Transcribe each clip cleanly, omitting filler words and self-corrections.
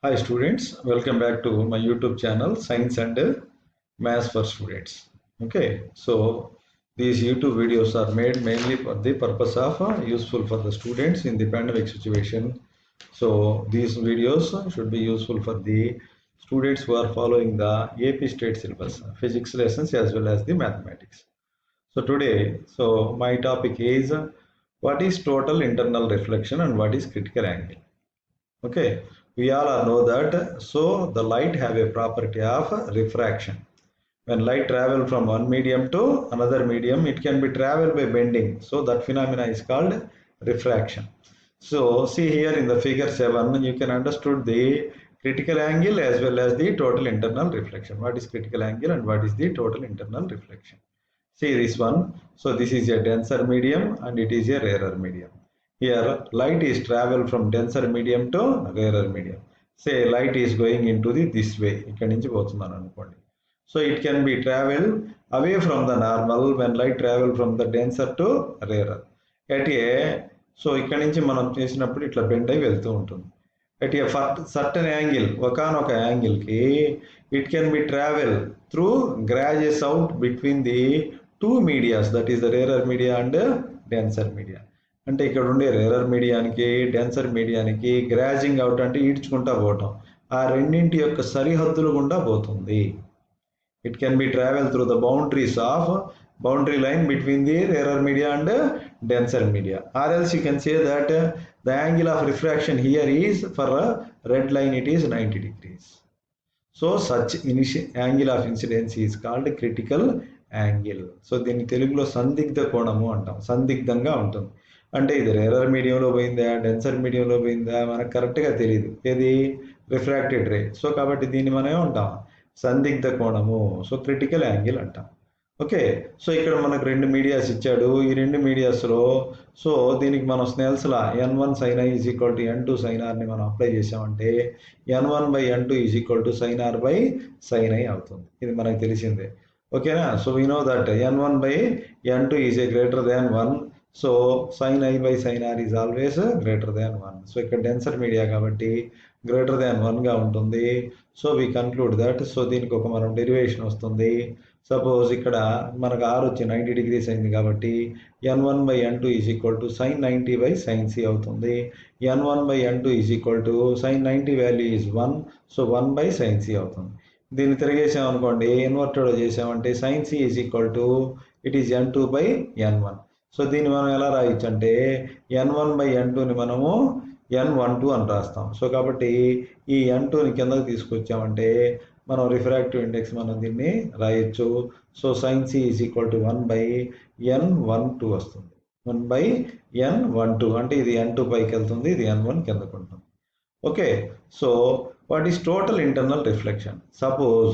Hi students, welcome back to my YouTube channel Science and Maths for Students. Okay, so these YouTube videos are made mainly for the purpose of useful for the students in the pandemic situation. So these videos should be useful for the students who are following the AP state syllabus, physics lessons as well as the mathematics. So today, my topic is what is total internal reflection and what is critical angle. Okay, we all know that. So the light have a property of refraction. When light travel from one medium to another medium, it can be traveled by bending. So that phenomena is called refraction. So see here in the figure 7, you can understood the critical angle as well as the total internal reflection. What is critical angle and what is the total internal reflection? See this one. So this is a denser medium and it is a rarer medium. Here light is travel from denser medium to rarer medium. Say light is going into the this way. ఇక్కడ నుంచి పోతున్నాను అనుకోండి. So it can be travel away from the normal when light travel from the denser to rarer. At a so ఇక్కడ నుంచి మనం చేసినప్పుడు ఇట్లా bend అయి వెళ్తూ ఉంటుంది. At a certain angle, ఒకనొక యాంగిల్కి it can be travel through gauges out between the two medias, that is the rarer media and denser media. అంటే ఇక్కడ ఉండే రేరర్ మీడియానికి డెన్సర్ మీడియానికి గ్రాజింగ్ అవుట్ అంటే ఈడ్చుకుంటా పోవటం, ఆ రెండింటి యొక్క సరిహద్దులు గుండా పోతుంది. It can be travel through the boundaries of boundary line between the rarer media and denser media, or else you can say that the angle of refraction here is for a red line it is 90 degrees. So such angle of incidence is called critical angle. So దీన్ని తెలుగులో సందిగ్ధ కోణము అంటాం. సందిగ్ధంగా ఉంటుంది అంటే ఇది rarer మీడియంలో పోయిందా denser మీడియంలో పోయిందా మనకు కరెక్ట్గా తెలియదు, ఏది రిఫ్రాక్టెడ్ రే. సో కాబట్టి దీన్ని మనం ఏమంటాం, సందిగ్ధ కోణము. సో క్రిటికల్ యాంగిల్ అంటాం. ఓకే, సో ఇక్కడ మనకు రెండు మీడియాస్ ఇచ్చాడు. ఈ రెండు మీడియాస్లో సో దీనికి మనం Snell's law n1 sin i is equal to n2 sin r ని మనం అప్లై చేసామంటే n1 by n2 is equal to sin r by sin i అవుతుంది. ఇది మనకు తెలిసిందే. ఓకేనా, so we know that n1 by n2 is a greater than 1. So sin i by sin r is always greater than 1. So ఇక్కడ denser media కాబట్టి greater than 1గా ఉంటుంది. So we conclude that. So దీనికి ఒక మనం derivation వస్తుంది. Suppose ఇక్కడ మనకు r వచ్చి 90 degrees అయింది కాబట్టి n1 by n2 is equal to sin 90 by sin c అవుతుంది. n1 by n2 is equal to sin 90 value is 1. So 1 by sin c అవుతుంది. దీన్ని తిరిగేసామనుకోండి, ఇన్వర్టెడ్ చేసామంటే sin c is equal to it is n2 by n1. So దీన్ని మనం ఎలా రాయొచ్చు అంటే n1 by n2ని మనము n12 అని రాస్తాం. సో కాబట్టి ఈ n2ని కిందకి తీసుకొచ్చామంటే మనం రిఫ్రాక్టివ్ ఇండెక్స్ మనం దీన్ని రాయొచ్చు. So sin c is equal to 1 by n12 వస్తుంది. 1 బై n12 అంటే ఇది n2 పైకి వెళ్తుంది, ఇది n1 కిందకు ఉంటుంది. Okay, so what is total internal reflection? Suppose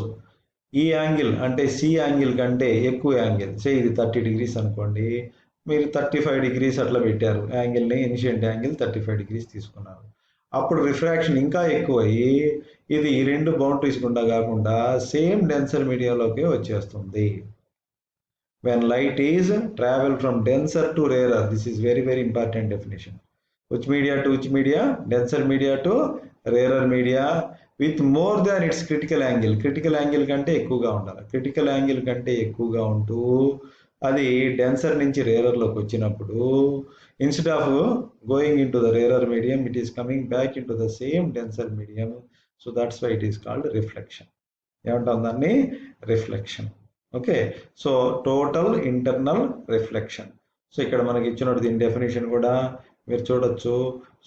ఈ యాంగిల్ అంటే సి యాంగిల్ కంటే ఎక్కువ యాంగిల్, సే ఇది 30 degrees అనుకోండి, మీరు 35 degrees అట్లా పెట్టారు యాంగిల్ని, ఇనిషియంట్ యాంగిల్ 35 degrees తీసుకున్నారు. అప్పుడు రిఫ్రాక్షన్ ఇంకా ఎక్కువయ్యి ఇది ఈ రెండు బౌండరీస్ గుండా కాకుండా సేమ్ డెన్సర్ మీడియాలోకి వచ్చేస్తుంది. When light is travel from denser to rarer, this is very very important definition. Which media to which media? Denser media to rarer media with more than it's critical angle. Critical angle కంటే ఎక్కువగా ఉండాలి. Critical angle కంటే ఎక్కువగా ఉంటూ అది denser నుంచి రేరర్లోకి వచ్చినప్పుడు instead of going into the rarer medium it is coming back into the same denser medium. So that's why it is called reflection. ఏమంటాం దాన్ని? Reflection. Okay, so total internal reflection. సో ఇక్కడ మనకి ఇచ్చినట్టు దీని definition కూడా మీరు చూడొచ్చు.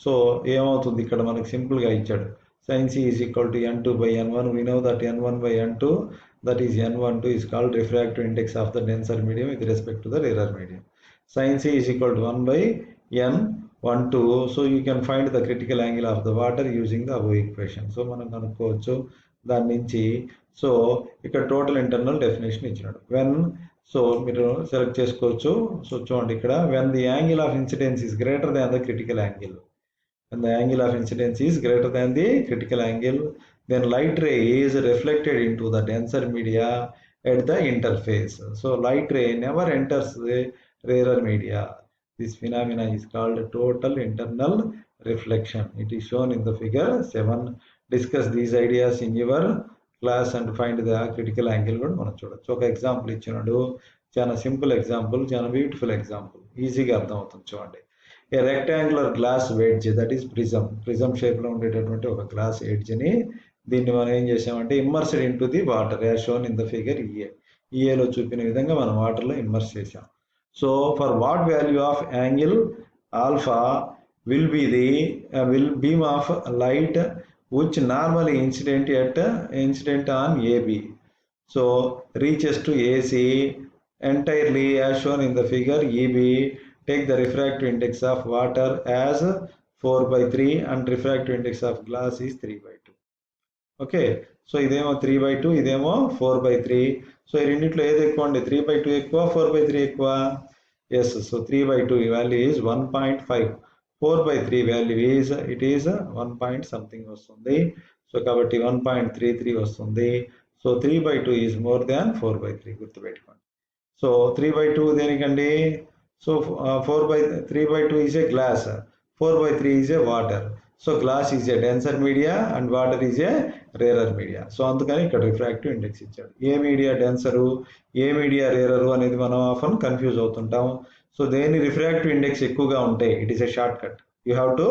సో ఏమవుతుంది, ఇక్కడ మనకి సింపుల్గా ఇచ్చాడు sin c is equal to n2 by n1. We know that n1 by n2, that is n12 is called refractive index of the denser medium with respect to the rarer medium. Sin c is equal to 1 by n12. So you can find the critical angle of the water using the above equation. So మనం కనుక్కోవచ్చు దాని నుంచి. So ఇక్కడ total internal definition ఇచ్చినాడు. When, so మీరు select చేసుకోవచ్చు. So చూడండి ఇక్కడ when the angle of incidence is greater than the critical angle. When the angle of incidence is greater than the critical angle, then light ray is reflected into the denser media at the interface. So light ray never enters the rarer media. This phenomena is called total internal reflection. It is shown in the figure 7. Discuss these ideas in your class and find the critical angle కూడా మనం చూడొచ్చు. ఒక example ఇచ్చినాడు, చాలా simple example, చాలా beautiful example, ఈజీగా అర్థమవుతుంది చూడండి. A rectangular glass wedge, that is prism షేప్లో ఉండేటటువంటి ఒక గ్లాస్ ఎడ్జ్ని దీన్ని మనం ఏం చేసామంటే immersed in to the water as shown in the figure ఈఏలో చూపిన విధంగా మనం వాటర్లో ఇమ్మర్స్ చేసాం. So for what value of angle alpha will be the beam of light which normally incident on AB, so reaches to AC entirely as shown in the figure EB. Take the refractive index of water as 4/3 and refractive index of glass is 3/2. Okay, so ఇదేమో 3/2, ఇదేమో 4/3. So ఈ రెండిట్లో ఏది ఎక్కువ అండి? 3/2 ఎక్కువ, 4/3 ఎక్కువ? Yes, so 3/2 value is 1.5, 4/3 value is it is 1 point something వస్తుంది. సో కాబట్టి 1.33 వస్తుంది. సో 3/2 ఈజ్ మోర్ దాన్ 4/3, గుర్తుపెట్టుకోండి. సో 3/2 దేనికండి? So 3/2 is a glass, 4/3 is a water. So glass is a denser media and water is a rarer media. So అందుకని ఇక్కడ refractive index ఇచ్చాడు. ఏ media డెన్సరు, ఏ media rarer అనేది మనం often confuse అవుతుంటాం. So దేని refractive index ఎక్కువగా ఉంటే, it is a shortcut, you have to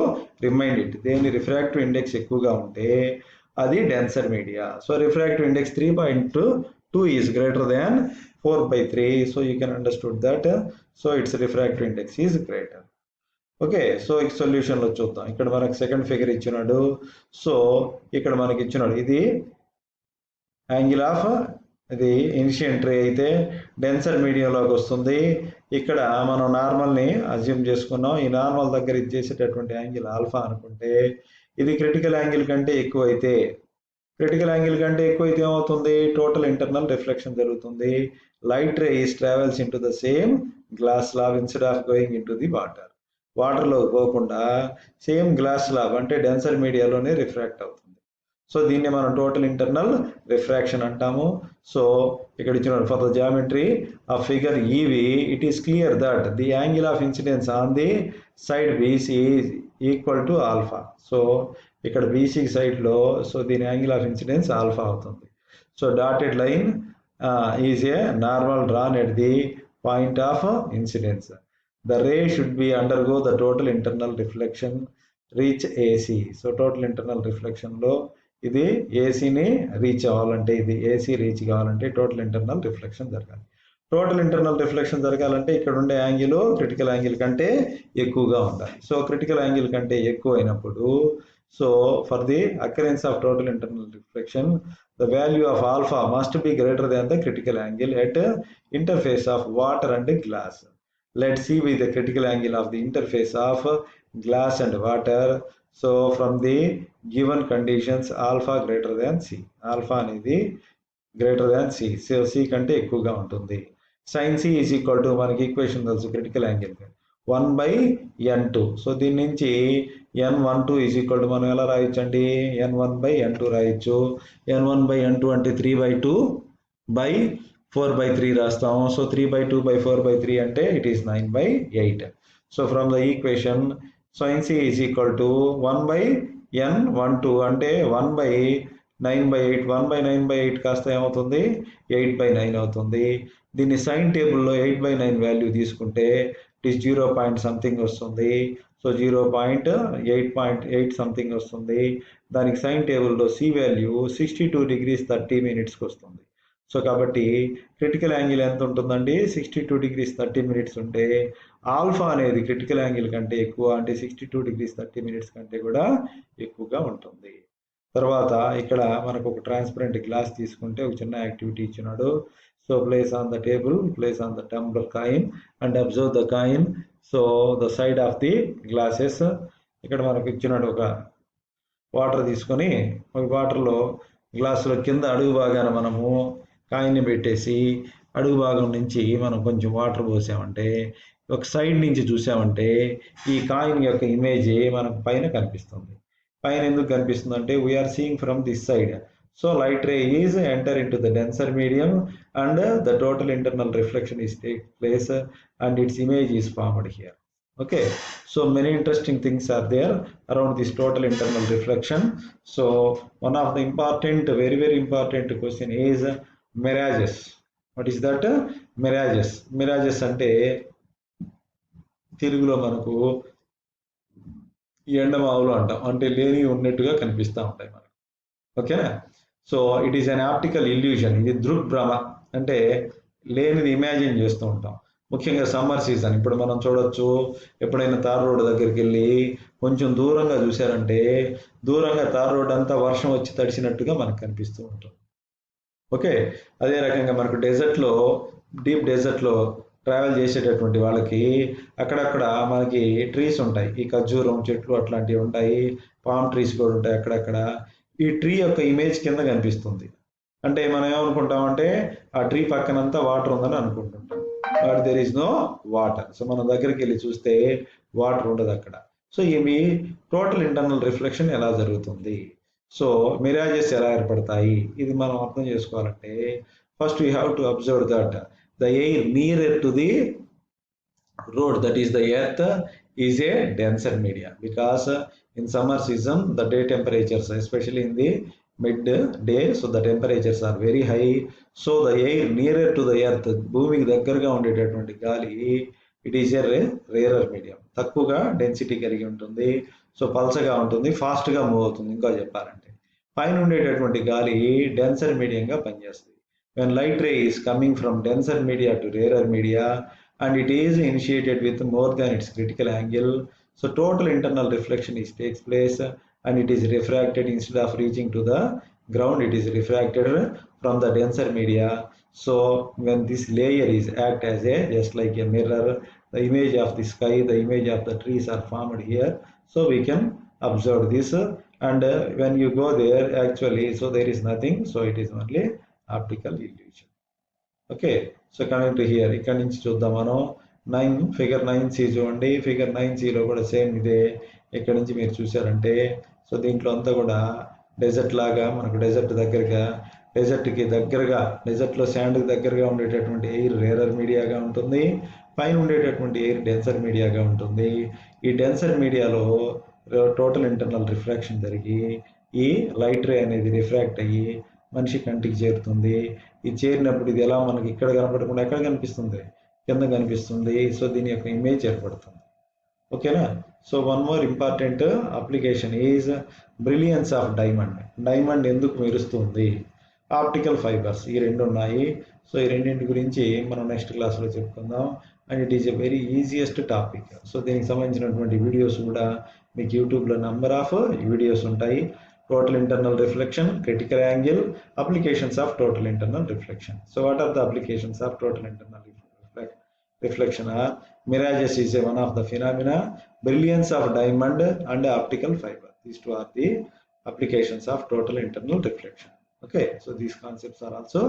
remind it. దేని రిఫ్రాక్టివ్ ఇండెక్స్ ఎక్కువగా ఉంటే అది denser media. So refractive index 3.2 is greater than 4/3. So you can understood that. So it's refractive index is greater. Okay, so ఈ సొల్యూషన్లో చూద్దాం. ఇక్కడ మనకు second figure ఇచ్చినాడు. సో ఇక్కడ మనకి ఇచ్చినాడు ఇది యాంగిల్ ఆఫ్, ఇది ఇనిషియల్ రే అయితే డెన్సర్ మీడియంలోకి వస్తుంది. ఇక్కడ మనం నార్మల్ని అజ్యూమ్ చేసుకున్నాం. ఈ నార్మల్ దగ్గర ఇది చేసేటటువంటి యాంగిల్ ఆల్ఫా అనుకుంటే, ఇది క్రిటికల్ యాంగిల్ కంటే ఎక్కువైతే, ఏమవుతుంది? టోటల్ ఇంటర్నల్ రిఫ్లెక్షన్ జరుగుతుంది. Light ray is travels in to the same glass slab instead of going in to the వాటర్లో పోకుండా సేమ్ గ్లాస్ స్లాబ్ అంటే డెన్సర్ మీడియాలోనే రిఫ్రాక్ట్ అవుతుంది. సో దీన్ని మనం టోటల్ ఇంటర్నల్ రిఫ్రాక్షన్ అంటాము. సో ఇక్కడ ఇచ్చిన for the geometry of figure EV, it is clear that the angle of incidence on the side BC equal to alpha. So ఇక్కడ BC సైడ్లో, so దీని angle of incidence alpha అవుతుంది. So dotted line is a normal drawn at the point of incidence. The ray should be undergo the total internal reflection reach AC. So total internal రిఫ్లెక్షన్లో ఇది ఏసీని reach అవ్వాలంటే, ఇది AC reach కావాలంటే total internal reflection జరగాలి. Total internal reflection జరగాలంటే ఇక్కడ ఉండే యాంగిల్ క్రిటికల్ యాంగిల్ కంటే ఎక్కువగా ఉండాలి. సో క్రిటికల్ యాంగిల్ కంటే ఎక్కువ అయినప్పుడు, so for the occurrence of total internal reflection the value of alpha must be greater than the critical angle at interface of water and glass. Let's see with the critical angle of the interface of glass and water. So from the given conditions, alpha greater than C. Alpha అనేది greater than C. So C కంటే ఎక్కువగా ఉంటుంది. Sin C is equal to, మనకి equation తెలుసు critical angle 1/n2. So దీని నుంచి n12 is equal to మనం ఎలా రాయొచ్చు అండి? n1/n2 రాయొచ్చు. n1/n2 అంటే 3/2 by 4/3 రాస్తాము. సో 3/2/4/3 అంటే it is 9/8. So from the equation sin C is equal to 1/n12 అంటే 1/9/8. 1/9/8 కాస్త ఏమవుతుంది? 8/9 అవుతుంది. దీన్ని సైన్ టేబుల్లో 8/9 వాల్యూ తీసుకుంటే ఇట్ ఈస్ 0 పాయింట్ సంథింగ్ వస్తుంది. సో 0.8 సంథింగ్ వస్తుంది. దానికి సైన్ టేబుల్లో C వాల్యూ 62 degrees 30 minutesకి వస్తుంది. సో కాబట్టి క్రిటికల్ యాంగిల్ ఎంత ఉంటుందండి? 62 degrees 30 minutes ఉంటే ఆల్ఫా అనేది క్రిటికల్ యాంగిల్ కంటే ఎక్కువ, అంటే 62 degrees 30 minutes కంటే కూడా ఎక్కువగా ఉంటుంది. తర్వాత ఇక్కడ మనకు ఒక ట్రాన్స్పరెంట్ గ్లాస్ తీసుకుంటే ఒక చిన్న యాక్టివిటీ ఇచ్చినాడు. So place on the table, place on the tumbler coin and observe the coin. So the side of the glasses, ఇక్కడ మనకు ఇచ్చినాడు ఒక వాటర్ తీసుకొని, ఒక వాటర్లో గ్లాసులో కింద అడుగు భాగాన మనము కాయిన్ని పెట్టేసి అడుగు భాగం నుంచి మనం కొంచెం వాటర్ పోసామంటే, ఒక సైడ్ నుంచి చూసామంటే ఈ కాయిన్ యొక్క ఇమేజ్ మనకు పైన కనిపిస్తుంది. పైన ఎందుకు కనిపిస్తుంది అంటే we're seeing from this side. So light ray is enter into the denser medium and the total internal reflection is take place and its image is formed here. Okay, so many interesting things are there around this total internal reflection. So one of the important, very important question is mirages. What is that? Mirages అంటే తెలుగులో మనకు ఎండమావులు అంటాం, అంటే లేని ఉన్నట్టుగా కనిపిస్తూ ఉంటాయి మనకు. ఓకేనా? So it is an optical illusion, ఇది దృగ్భ్రమ, అంటే లేనిది ఇమాజిన్ చేస్తూ ఉంటాం. ముఖ్యంగా సమ్మర్ సీజన్ ఇప్పుడు మనం చూడొచ్చు, ఎప్పుడైనా తార్ రోడ్ దగ్గరికి వెళ్ళి కొంచెం దూరంగా చూశారంటే దూరంగా తార్ రోడ్ అంతా వర్షం వచ్చి తడిసినట్టుగా మనకు కనిపిస్తూ ఉంటుంది. ఓకే, అదే రకంగా మనకు డెజర్ట్లో, డీప్ డెజర్ట్లో ట్రావెల్ చేసేటటువంటి వాళ్ళకి అక్కడక్కడ మనకి ట్రీస్ ఉంటాయి, ఈ ఖర్జూరం చెట్లు అట్లాంటివి ఉంటాయి, పామ్ ట్రీస్ కూడా ఉంటాయి అక్కడక్కడ. ఈ ట్రీ యొక్క ఇమేజ్ కింద కనిపిస్తుంది. అంటే మనం ఏమనుకుంటామంటే ఆ ట్రీ పక్కనంతా వాటర్ ఉందని అనుకుంటుంటాం, but there is no water. So మన దగ్గరికి వెళ్ళి చూస్తే వాటర్ ఉండదు అక్కడ. సో ఇవి టోటల్ ఇంటర్నల్ రిఫ్లెక్షన్ ఎలా జరుగుతుంది, సో మిరాజెస్ ఎలా ఏర్పడతాయి, ఇది మనం అర్థం చేసుకోవాలంటే first we have to observe that the air near to the road, that is the earth, is a denser media, because in summer season the day temperatures, especially in the midday, so the temperatures are very high. So the air nearer to the earth, భూమికి దగ్గరగా ఉండేటటువంటి గాలి, it is a rarer medium, తక్కువగా density కలిగి ఉంటుంది, so పల్చగా ఉంటుంది, ఫాస్ట్గా మూవ్ అవుతుంది. ఇంకా చెప్పాలంటే పైన ఉండేటటువంటి గాలి డెన్సర్ మీడియంగా పనిచేస్తుంది. when light ray is coming from denser media to rarer media and it is initiated with more than its critical angle, so total internal reflection takes place and it is refracted. Instead of reaching to the ground, it is refracted from the denser media. So when this layer is act as a just like a mirror, the image of the sky, the image of the trees are formed here, so we can observe this. And when you go there, actually, so there is nothing, so it is only optical illusion. Okay, so coming to hear, ఇక్కడ నుంచి చూద్దాం మనం figure 9C చూడండి. Figure 9Cలో కూడా same ఇదే. ఇక్కడ నుంచి మీరు చూసారంటే సో దీంట్లో అంతా కూడా డెజర్ట్ లాగా, మనకు డెజర్ట్కి దగ్గరగా డెజర్ట్లో శాండ్కి దగ్గరగా ఉండేటటువంటి ఎయిర్ రేరర్ మీడియాగా ఉంటుంది, పైన ఉండేటటువంటి ఎయిర్ డెన్సర్ మీడియాగా ఉంటుంది. ఈ డెన్సర్ మీడియాలో టోటల్ ఇంటర్నల్ రిఫ్రాక్షన్ జరిగి ఈ లైట్ రే అనేది రిఫ్రాక్ట్ అయ్యి మనిషి కంటికి చేరుతుంది. ఇది చేరినప్పుడు ఇది ఎలా మనకి ఇక్కడ కనపడకుండా ఎక్కడ కనిపిస్తుంది, కింద కనిపిస్తుంది. సో దీని యొక్క ఇమేజ్ ఏర్పడుతుంది. ఓకేనా? So one more important application is brilliance of diamond. Diamond ఎందుకు మెరుస్తుంది, ఆప్టికల్ ఫైబర్స్, ఈ రెండు ఉన్నాయి. సో ఈ రెండింటి గురించి మనం నెక్స్ట్ క్లాస్లో చెప్పుకుందాం. And it is a very easiest topic. So దీనికి సంబంధించినటువంటి వీడియోస్ కూడా మీకు యూట్యూబ్లో నెంబర్ ఆఫ్ వీడియోస్ ఉంటాయి. Total internal reflection, critical angle, applications of total internal reflection. So what are the applications of total internal reflection? Are mirages is one of the phenomena, brilliance of diamond and optical fiber. These two are the applications of total internal reflection. Okay, so these concepts are also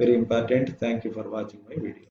very important. Thank you for watching my video.